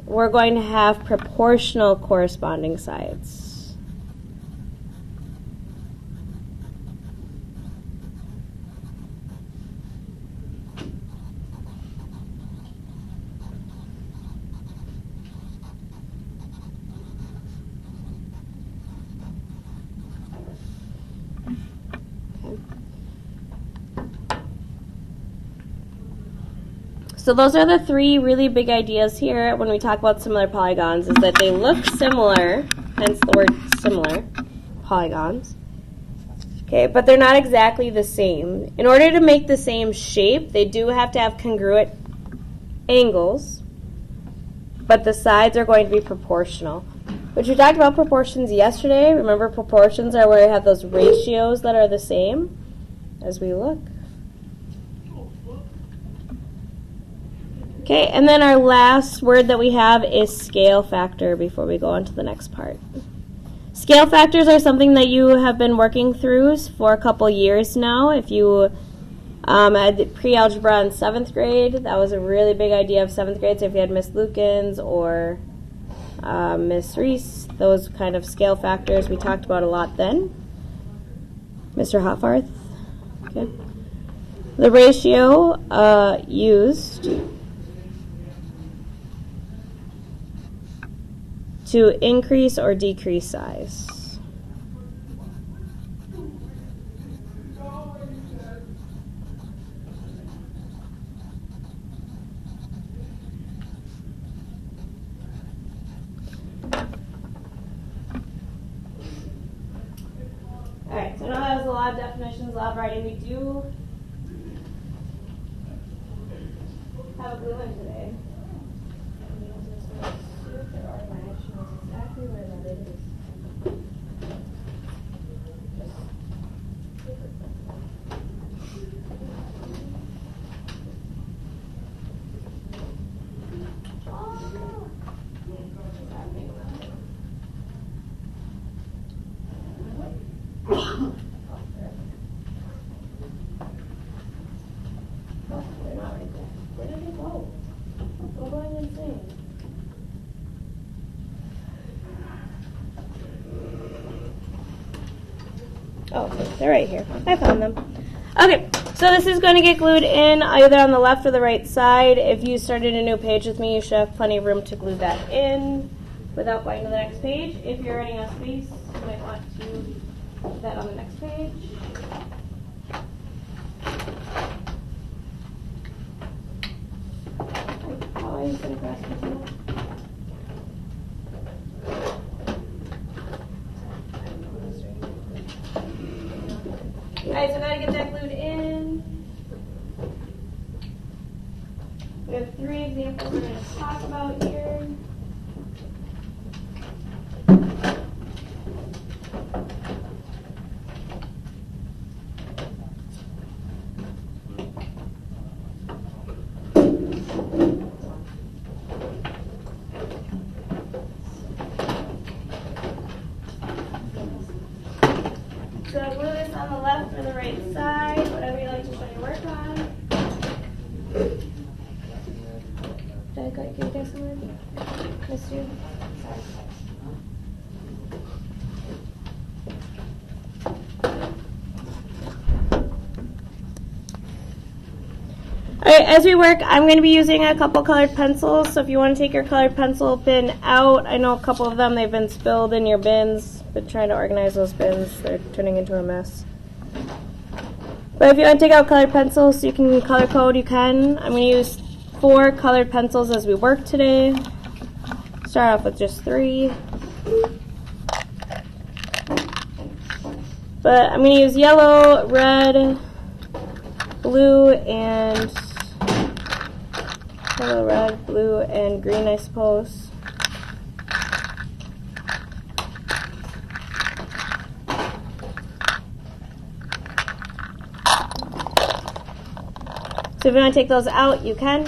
we're going to have proportional corresponding sides. So those are the three really big ideas here when we talk about similar polygons, is that they look similar, hence the word similar, polygons. Okay, but they're not exactly the same. In order to make the same shape, they do have to have congruent angles, but the sides are going to be proportional. Which we talked about proportions yesterday. Remember, proportions are where you have those ratios that are the same as we look. Okay, and then our last word that we have is scale factor before we go on to the next part. Scale factors are something that you have been working through for a couple years now. If you had pre-algebra in 7th grade, that was a really big idea of 7th grade. So if you had Miss Lukens or Miss Reese, those kind of scale factors we talked about a lot then. Mr. Hotfarth. Okay. The ratio used to increase or decrease size. Alright, so I know that was a lot of definitions, a lot of writing. We do have a glue in today. Exactly where that is. They're not right there. Where did they go? I'm going insane. Oh, they're right here. I found them. Okay, so this is going to get glued in either on the left or the right side. If you started a new page with me, you should have plenty of room to glue that in without going to the next page. If you're running out of space, you might want to put that on the next page. How are you going to grasp this one? Alright, so gotta get that glued in. We have 3 examples we're going to talk about here. So glue this on the left or the right side, whatever you like to show your work on. Did I get you guys somewhere? Missed you? Sorry. Alright, as we work, I'm going to be using a couple colored pencils, so if you want to take your colored pencil bin out, I know a couple of them, they've been spilled in your bins. Been trying to organize those bins, they're turning into a mess. But if you want to take out colored pencils so you can color code, you can. I'm going to use 4 colored pencils as we work today. Start off with just 3. But I'm going to use yellow, red, blue, and yellow, red, blue, and green, I suppose. So if you want to take those out, you can.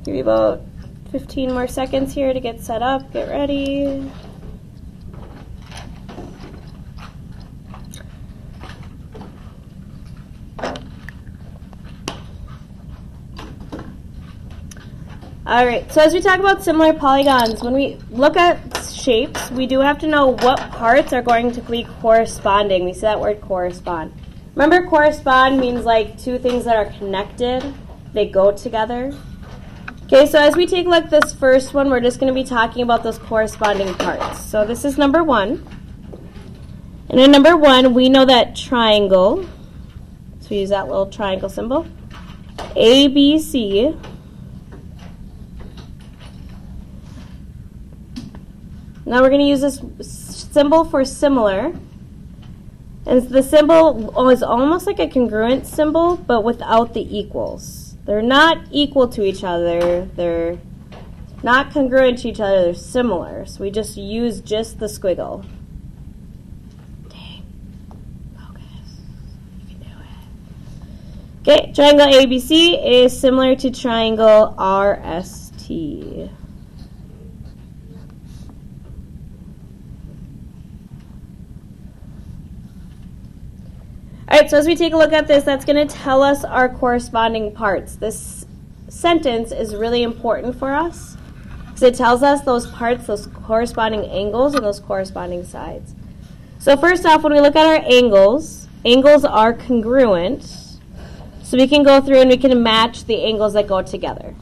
Give you about 15 more seconds here to get set up, get ready. All right, so as we talk about similar polygons, when we look at shapes, we do have to know what parts are going to be corresponding. We see that word correspond. Remember, correspond means like two things that are connected. They go together. Okay, so as we take a look at this first one, we're just going to be talking about those corresponding parts. So this is number 1. And in number 1, we know that triangle, so we use that little triangle symbol, ABC, now we're going to use this symbol for similar. And the symbol is almost like a congruent symbol, but without the equals. They're not equal to each other. They're not congruent to each other. They're similar. So we just use just the squiggle. Dang. Focus. You can do it. Okay, triangle ABC is similar to triangle RST. All right, so as we take a look at this, that's going to tell us our corresponding parts. This sentence is really important for us because it tells us those parts, those corresponding angles, and those corresponding sides. So first off, when we look at our angles, angles are congruent. So we can go through and we can match the angles that go together.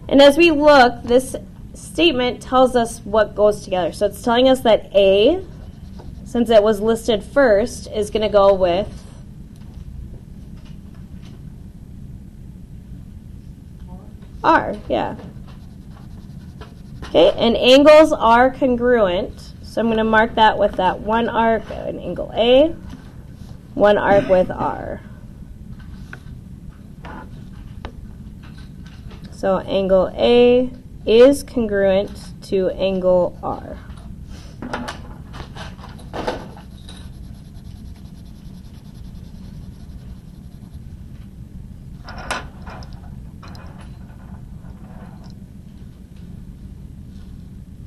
And as we look, this statement tells us what goes together. So it's telling us that A, since it was listed first, is going to go with R, yeah. Okay, and angles are congruent, so I'm going to mark that with that one arc, an angle A, one arc with R. So angle A is congruent to angle R.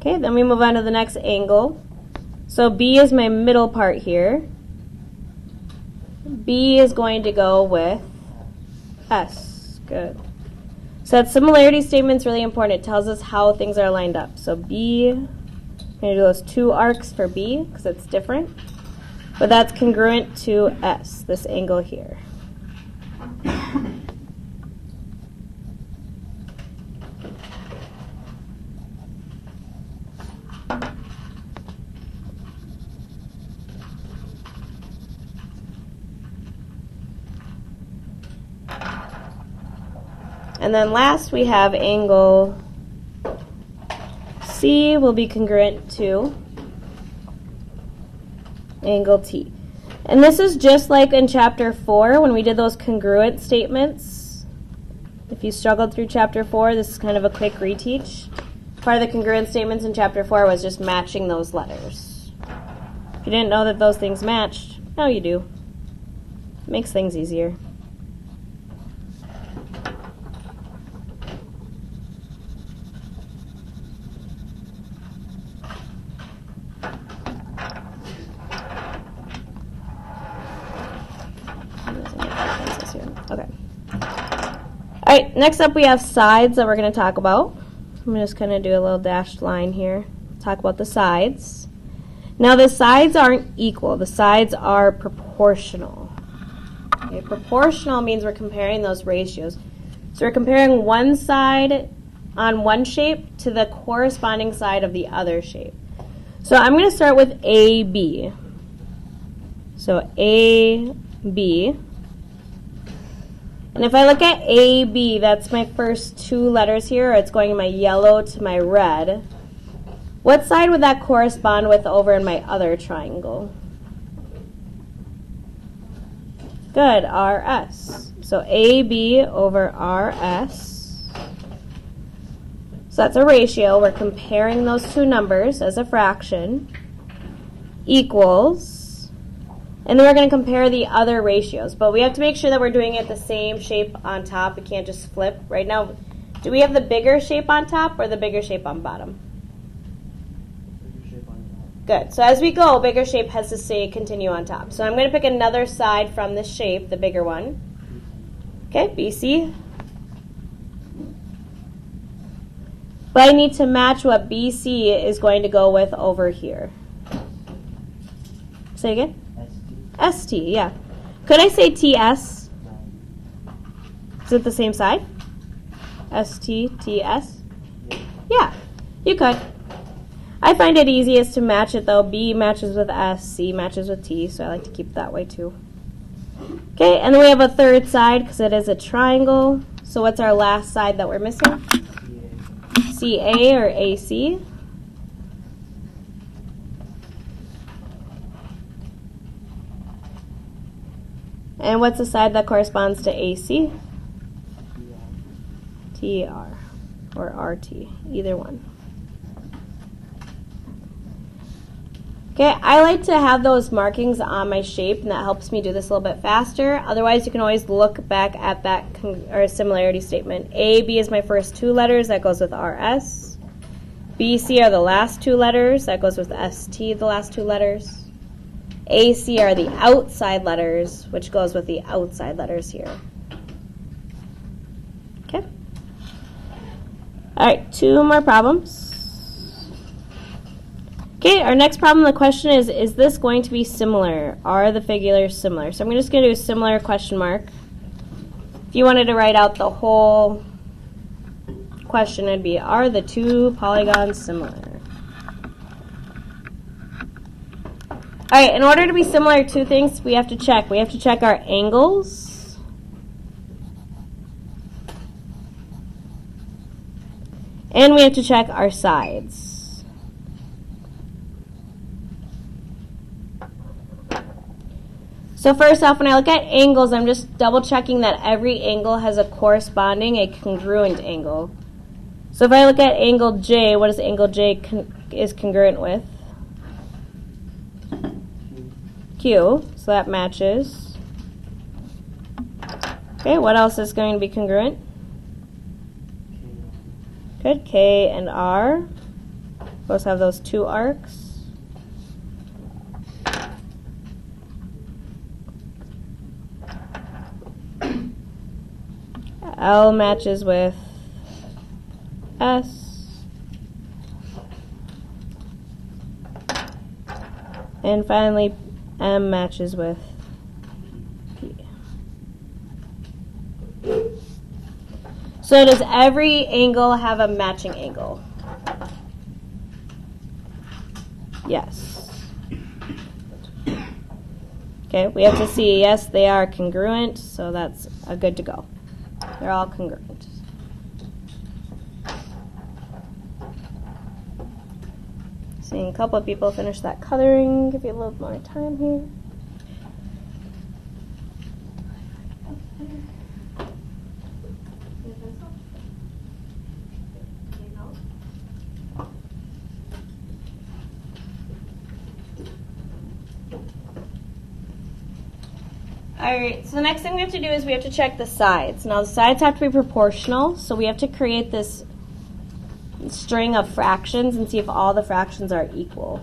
Okay, then we move on to the next angle. So B is my middle part here. B is going to go with S. Good. So that similarity statement is really important. It tells us how things are lined up. So B, I'm going to do those two arcs for B because it's different. But that's congruent to S, this angle here. And then last we have angle C will be congruent to angle T. And this is just like in chapter 4 when we did those congruent statements. If you struggled through chapter 4, this is kind of a quick reteach. Part of the congruent statements in chapter 4 was just matching those letters. If you didn't know that those things matched, now you do. It makes things easier. Okay. All right, next up we have sides that we're going to talk about. I'm just going to do a little dashed line here. Talk about the sides. Now the sides aren't equal. The sides are proportional. Okay, proportional means we're comparing those ratios. So we're comparing one side on one shape to the corresponding side of the other shape. So I'm going to start with AB. So AB. And if I look at AB, that's my first two letters here. It's going my yellow to my red. What side would that correspond with over in my other triangle? Good, RS. So AB over RS. So that's a ratio. We're comparing those two numbers as a fraction. Equals. And then we're going to compare the other ratios. But we have to make sure that we're doing it the same shape on top. We can't just flip. Right now, do we have the bigger shape on top or the bigger shape on bottom? Bigger shape on top. Good. So as we go, bigger shape has to stay continue on top. So I'm going to pick another side from this shape, the bigger one. Okay, BC. But I need to match what BC is going to go with over here. Say again? ST, yeah. Could I say TS? Is it the same side? ST, TS? Yeah, you could. I find it easiest to match it though. B matches with S, C matches with T, so I like to keep it that way too. Okay, and then we have a third side because it is a triangle. So what's our last side that we're missing? CA or AC. And what's the side that corresponds to AC? TR or RT, either one. Okay, I like to have those markings on my shape, and that helps me do this a little bit faster. Otherwise, you can always look back at that or similarity statement. A, B is my first two letters, that goes with RS. B, C are the last two letters, that goes with ST, the last two letters. A, C are the outside letters, which goes with the outside letters here. Okay. All right, two more problems. Okay, our next problem, the question is this going to be similar? Are the figures similar? So I'm just going to do a similar question mark. If you wanted to write out the whole question, it'd be, are the two polygons similar? All right, in order to be similar, two things we have to check. We have to check our angles. And we have to check our sides. So first off, when I look at angles, I'm just double checking that every angle has a corresponding, a congruent angle. So if I look at angle J, what is angle J is congruent with? Q, so that matches. Okay, what else is going to be congruent? Good, K and R. Both have those two arcs. L matches with S. And finally, M matches with P. So does every angle have a matching angle? Yes. Okay, we have to see, yes, they are congruent, so that's a good to go. They're all congruent. Seeing a couple of people finish that coloring. Give you a little more time here. Alright, so the next thing we have to do is we have to check the sides. Now the sides have to be proportional, so we have to create this string of fractions and see if all the fractions are equal.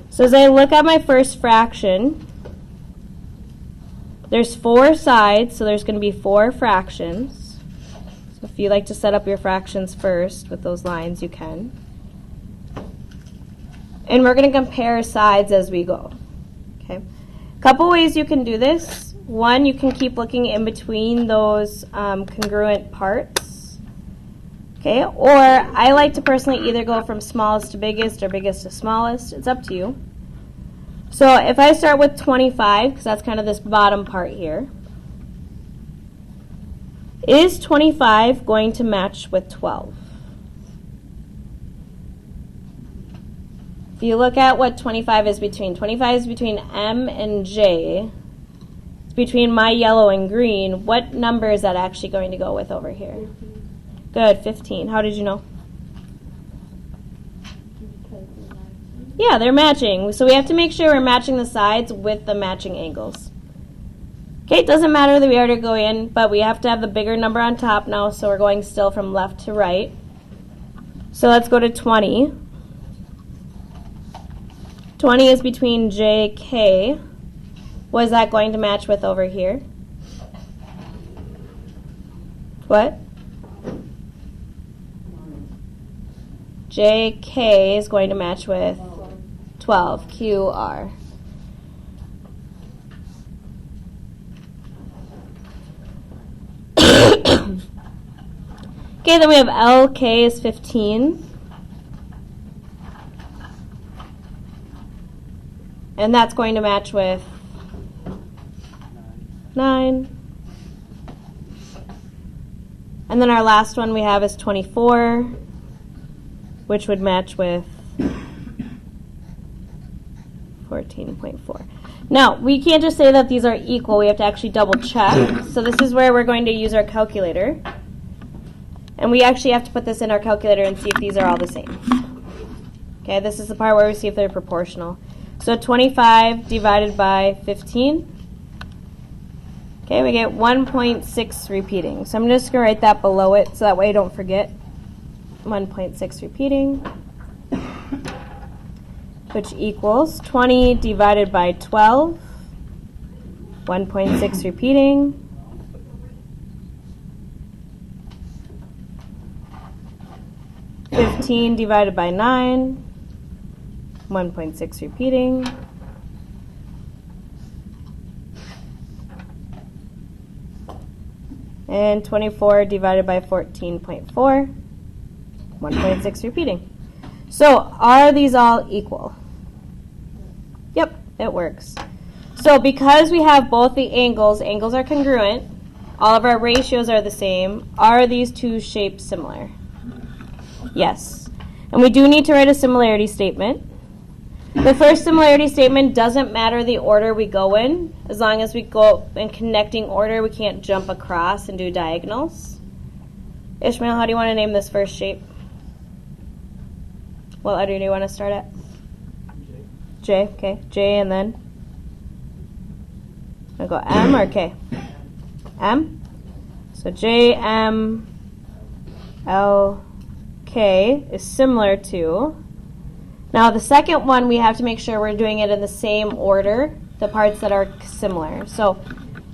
So as I look at my first fraction, there's 4 sides, so there's going to be 4 fractions. So if you like to set up your fractions first with those lines, you can. And we're going to compare sides as we go. Okay. Couple ways you can do this. One, you can keep looking in between those congruent parts. Okay, or I like to personally either go from smallest to biggest or biggest to smallest. It's up to you. So if I start with 25, because that's kind of this bottom part here, is 25 going to match with 12? If you look at what 25 is between M and J. It's between my yellow and green. What number is that actually going to go with over here? 15. Good, 15. How did you know? Yeah, they're matching. So we have to make sure we're matching the sides with the matching angles. Okay, it doesn't matter that we already go in, but we have to have the bigger number on top now, so we're going still from left to right. So let's go to 20. 20 is between J, K. What is that going to match with over here? What? JK is going to match with 12, QR. Okay, then we have LK is 15. And that's going to match with 9. And then our last one we have is 24, which would match with 14.4. Now, we can't just say that these are equal. We have to actually double check. So this is where we're going to use our calculator. And we actually have to put this in our calculator and see if these are all the same. Okay, this is the part where we see if they're proportional. So 25 divided by 15. Okay, we get 1.6 repeating. So I'm just going to write that below it so that way I don't forget. 1.6 repeating, which equals 20 divided by 12. 1.6 repeating. $15 divided by 9. 1.6 repeating. And 24 divided by 14.4, 1.6 repeating. So are these all equal? Yep, it works. So because we have both the angles are congruent, all of our ratios are the same, are these two shapes similar? Yes. And we do need to write a similarity statement. The first similarity statement doesn't matter the order we go in. As long as we go in connecting order, we can't jump across and do diagonals. Ishmael, how do you want to name this first shape? What letter do you want to start at? J. J, okay. J and then? I'll go M or K? M? So J, M, L, K is similar to... Now the second one, we have to make sure we're doing it in the same order, the parts that are similar. So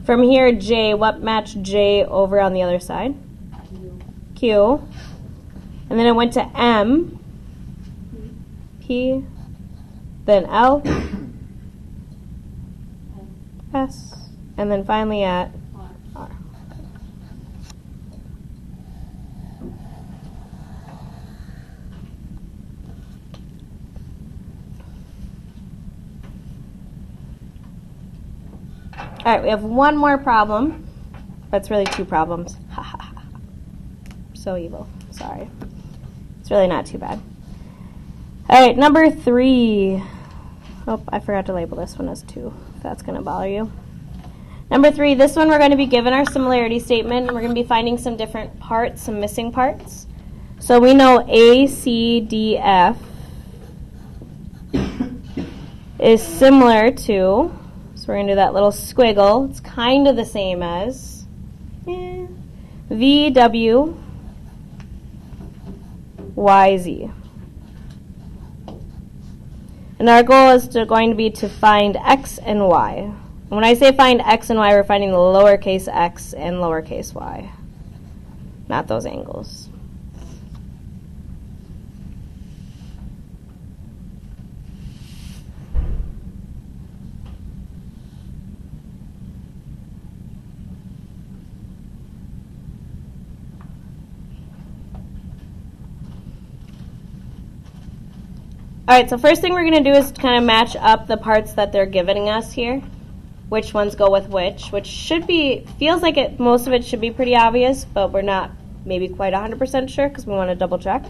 from here, J, what matched J over on the other side? Q. And then it went to M, P, then L, S, and then finally at R. All right, we have one more problem, but it's really two problems. Ha ha ha. So evil. Sorry. It's really not too bad. All right, number 3. Oh, I forgot to label this one as 2, if that's going to bother you. Number 3, this one we're going to be given our similarity statement, and we're going to be finding some different parts, some missing parts. So we know A, C, D, F is similar to... So we're going to do that little squiggle. It's kind of the same as V, W, Y, Z. And our goal is going to be to find X and Y. And when I say find X and Y, we're finding the lowercase x and lowercase y, not those angles. All right, so first thing we're going to do is kind of match up the parts that they're giving us here. Which ones go with which should be, feels like it, most of it should be pretty obvious, but we're not maybe quite 100% sure because we want to double check.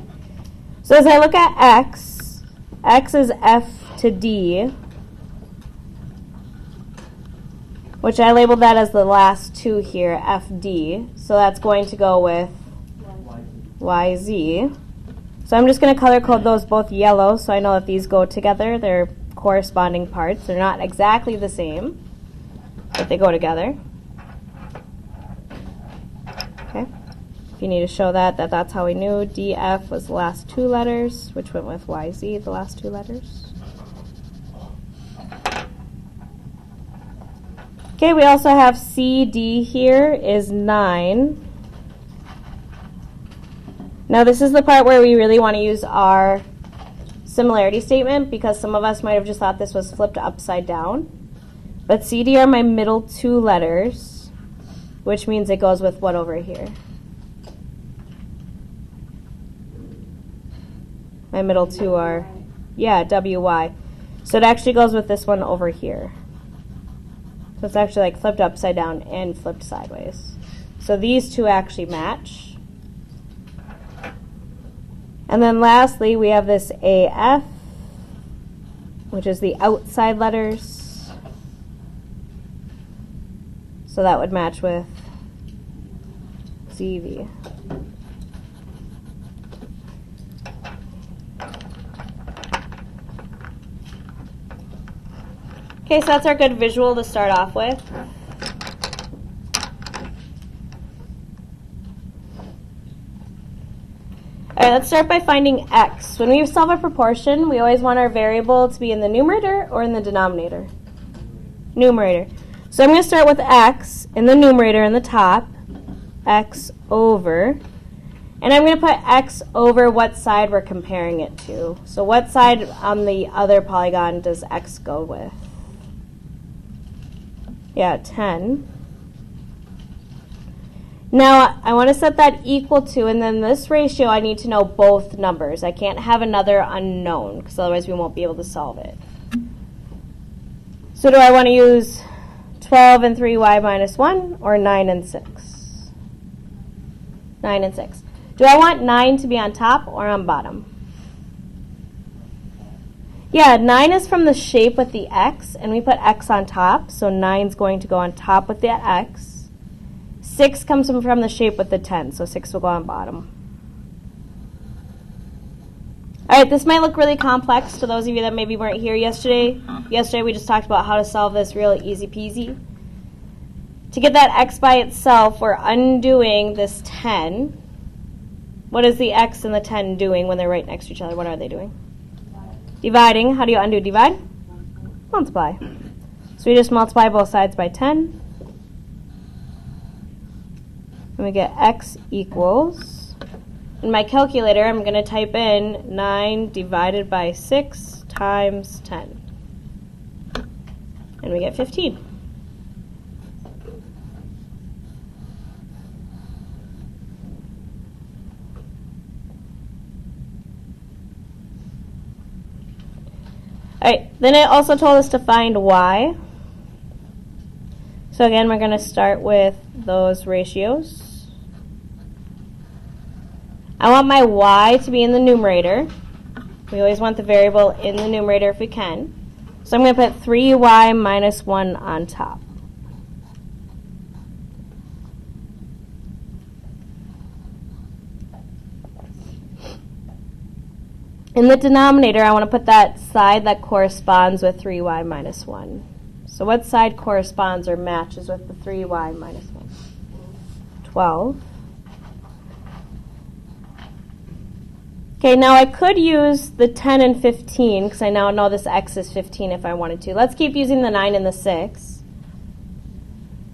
So as I look at X, X is F to D, which I labeled that as the last two here, FD. So that's going to go with YZ. So I'm just going to color code those both yellow so I know that these go together. They're corresponding parts. They're not exactly the same, but they go together. Okay. If you need to show that that's how we knew DF was the last two letters, which went with YZ, the last two letters. Okay, we also have CD here is 9. Now this is the part where we really want to use our similarity statement, because some of us might have just thought this was flipped upside down. But CD are my middle two letters, which means it goes with what over here? My middle two are, yeah, WY. So it actually goes with this one over here. So it's actually like flipped upside down and flipped sideways. So these two actually match. And then lastly, we have this AF, which is the outside letters. So that would match with ZV. Okay, so that's our good visual to start off with. All right, let's start by finding x. When we solve a proportion, we always want our variable to be in the numerator or in the denominator? Numerator. So I'm going to start with x in the numerator in the top, x over, and I'm going to put x over what side we're comparing it to. So what side on the other polygon does x go with? Yeah, 10. Now, I want to set that equal to, and then this ratio, I need to know both numbers. I can't have another unknown, because otherwise we won't be able to solve it. So do I want to use 12 and 3y minus 1, or 9 and 6? 9 and 6. Do I want 9 to be on top or on bottom? Yeah, 9 is from the shape with the x, and we put x on top, so 9 is going to go on top with that x. 6 comes from the shape with the 10, so 6 will go on bottom. All right, this might look really complex to those of you that maybe weren't here yesterday. Yesterday we just talked about how to solve this real easy peasy. To get that x by itself, we're undoing this 10. What is the x and the 10 doing when they're right next to each other? What are they doing? Dividing. How do you undo divide? Multiply. So we just multiply both sides by 10. And we get x equals, in my calculator, I'm going to type in 9 divided by 6 times 10. And we get 15. All right, then it also told us to find y. So again, we're going to start with those ratios. I want my y to be in the numerator. We always want the variable in the numerator if we can. So I'm going to put 3y minus 1 on top. In the denominator, I want to put that side that corresponds with 3y minus 1. So what side corresponds or matches with the 3y minus 1? 12. Okay, now I could use the 10 and 15, because I now know this x is 15 if I wanted to. Let's keep using the 9 and the 6.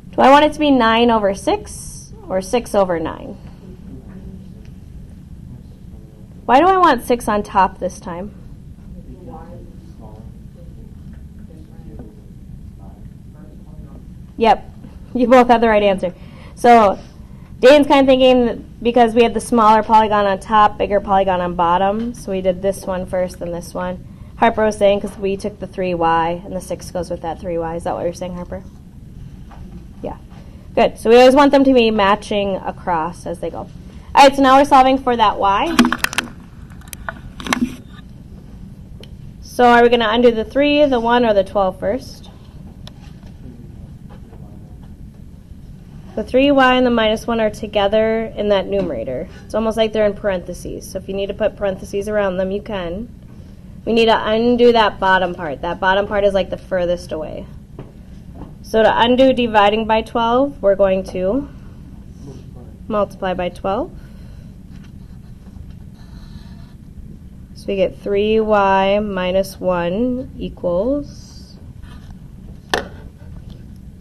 Do I want it to be 9 over 6 or 6 over 9? Why do I want 6 on top this time? Yep, you both have the right answer. So Dane's kind of thinking that because we had the smaller polygon on top, bigger polygon on bottom, so we did this one first, then this one. Harper was saying because we took the 3y, and the 6 goes with that 3y. Is that what you're saying, Harper? Yeah. Good. So we always want them to be matching across as they go. All right, so now we're solving for that y. So are we going to undo the 3, the 1, or the 12 first? The 3y and the minus 1 are together in that numerator. It's almost like they're in parentheses. So if you need to put parentheses around them, you can. We need to undo that bottom part. That bottom part is like the furthest away. So to undo dividing by 12, we're going to multiply by 12. So we get 3y minus 1 equals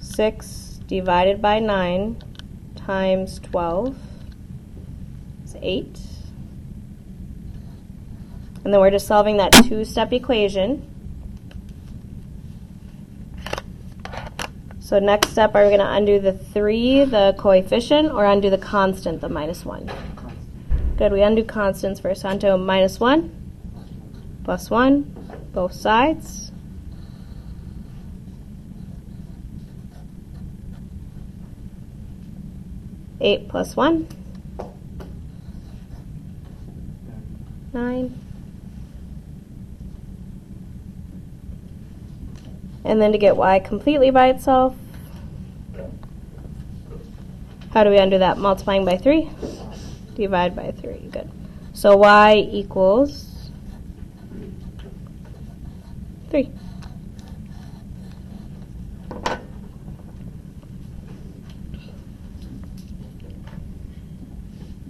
6 divided by 9 times 12 is 8. And then we're just solving that two-step equation. So next step, are we going to undo the 3, the coefficient, or undo the constant, the minus 1? Good, we undo constants first. Onto minus 1, plus 1, both sides. Eight plus 1, 9. And then to get y completely by itself, how do we undo that? Multiplying by 3? Divide by 3. Good. So y equals 3.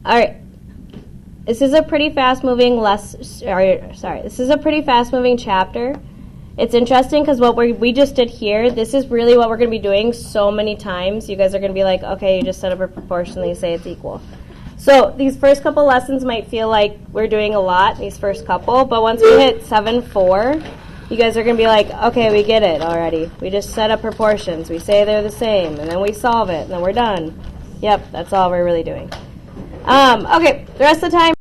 All right. This is a pretty fast-moving This is a pretty fast-moving chapter. It's interesting because what we just did here, this is really what we're going to be doing so many times. You guys are going to be like, okay, you just set up a proportion, you say it's equal. So these first couple lessons might feel like we're doing a lot, these first couple, but once we hit 7-4, you guys are going to be like, okay, we get it already. We just set up proportions. We say they're the same, and then we solve it, and then we're done. Yep, that's all we're really doing. Okay, the rest of the time,